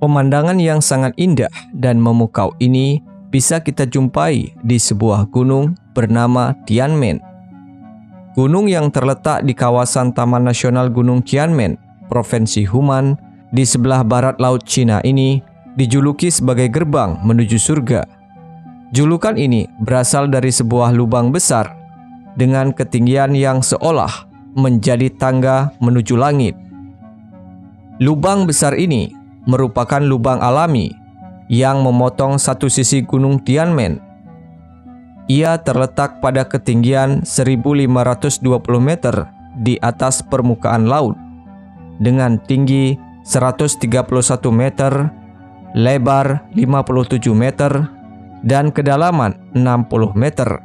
Pemandangan yang sangat indah dan memukau ini bisa kita jumpai di sebuah gunung bernama Tianmen. Gunung yang terletak di kawasan Taman Nasional Gunung Tianmen, Provinsi Hunan, di sebelah barat Laut Cina ini dijuluki sebagai gerbang menuju surga. Julukan ini berasal dari sebuah lubang besar dengan ketinggian yang seolah menjadi tangga menuju langit. Lubang besar ini merupakan lubang alami yang memotong satu sisi Gunung Tianmen. Ia terletak pada ketinggian 1.520 meter di atas permukaan laut dengan tinggi 131 meter, lebar 57 meter, dan kedalaman 60 meter,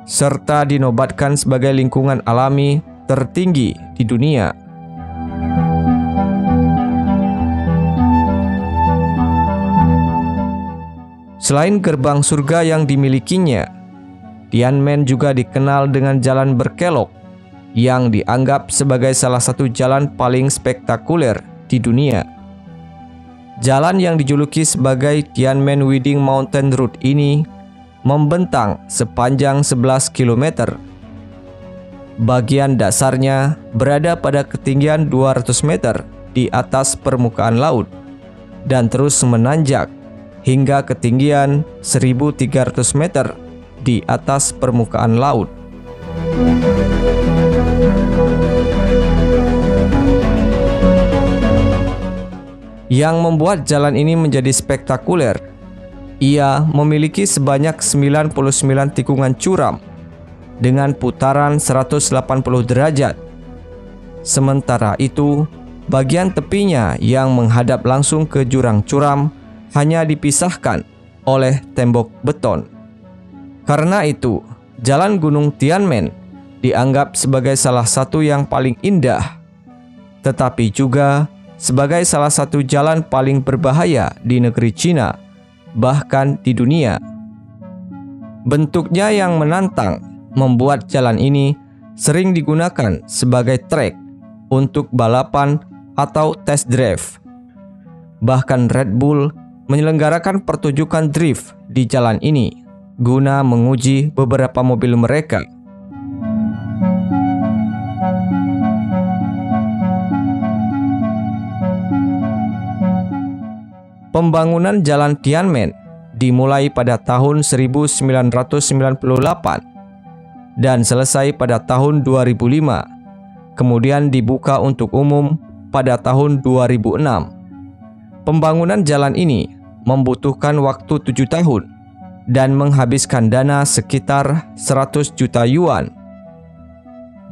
serta dinobatkan sebagai lingkungan alami tertinggi di dunia. Selain gerbang surga yang dimilikinya, Tianmen juga dikenal dengan jalan berkelok yang dianggap sebagai salah satu jalan paling spektakuler di dunia. Jalan yang dijuluki sebagai Tianmen Winding Mountain Route ini membentang sepanjang 11 km. Bagian dasarnya berada pada ketinggian 200 meter di atas permukaan laut dan terus menanjak hingga ketinggian 1.300 meter di atas permukaan laut. Yang membuat jalan ini menjadi spektakuler, ia memiliki sebanyak 99 tikungan curam dengan putaran 180 derajat. Sementara itu, bagian tepinya yang menghadap langsung ke jurang curam hanya dipisahkan oleh tembok beton. Karena itu, jalan Gunung Tianmen dianggap sebagai salah satu yang paling indah, tetapi juga sebagai salah satu jalan paling berbahaya di negeri Cina, bahkan di dunia. Bentuknya yang menantang membuat jalan ini sering digunakan sebagai trek untuk balapan atau test drive. Bahkan Red Bull menyelenggarakan pertunjukan drift di jalan ini guna menguji beberapa mobil mereka. Pembangunan Jalan Tianmen dimulai pada tahun 1998 dan selesai pada tahun 2005, kemudian dibuka untuk umum pada tahun 2006. Pembangunan jalan ini membutuhkan waktu 7 tahun dan menghabiskan dana sekitar 100 juta yuan.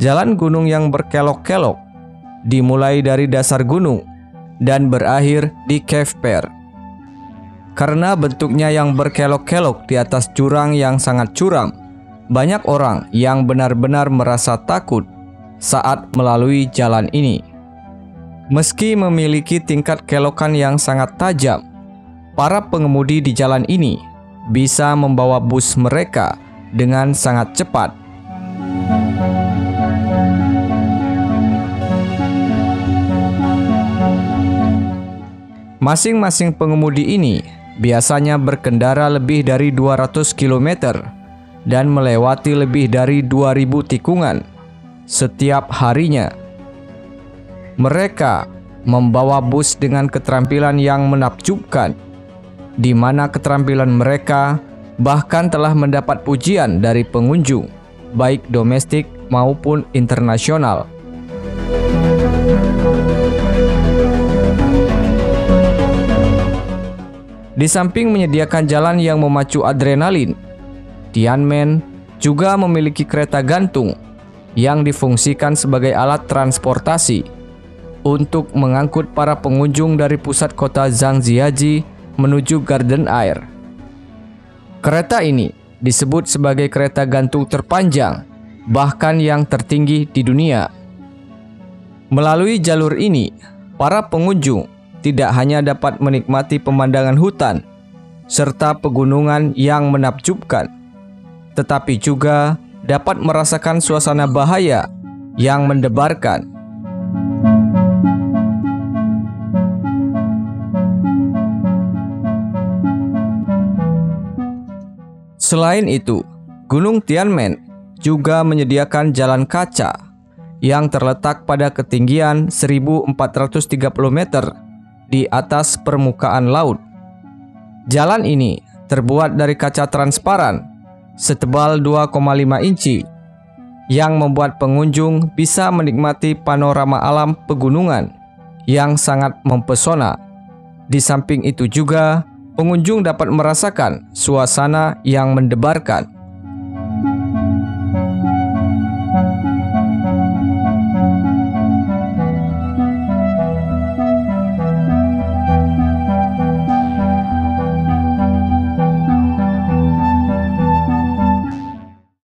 Jalan gunung yang berkelok-kelok dimulai dari dasar gunung dan berakhir di Cave Pear. Karena bentuknya yang berkelok-kelok di atas jurang yang sangat curam, banyak orang yang benar-benar merasa takut saat melalui jalan ini. Meski memiliki tingkat kelokan yang sangat tajam, para pengemudi di jalan ini bisa membawa bus mereka dengan sangat cepat. Masing-masing pengemudi ini biasanya berkendara lebih dari 200 km dan melewati lebih dari 2.000 tikungan setiap harinya. Mereka membawa bus dengan keterampilan yang menakjubkan, di mana keterampilan mereka bahkan telah mendapat pujian dari pengunjung, baik domestik maupun internasional. Di samping menyediakan jalan yang memacu adrenalin, Tianmen juga memiliki kereta gantung yang difungsikan sebagai alat transportasi untuk mengangkut para pengunjung dari pusat kota Zhangjiajie menuju Garden Air. Kereta ini disebut sebagai kereta gantung terpanjang, bahkan yang tertinggi di dunia. Melalui jalur ini, para pengunjung tidak hanya dapat menikmati pemandangan hutan serta pegunungan yang menakjubkan, tetapi juga dapat merasakan suasana bahaya yang mendebarkan. Selain itu, Gunung Tianmen juga menyediakan jalan kaca yang terletak pada ketinggian 1430 meter di atas permukaan laut. Jalan ini terbuat dari kaca transparan setebal 2,5 inci yang membuat pengunjung bisa menikmati panorama alam pegunungan yang sangat mempesona. Di samping itu juga, pengunjung dapat merasakan suasana yang mendebarkan.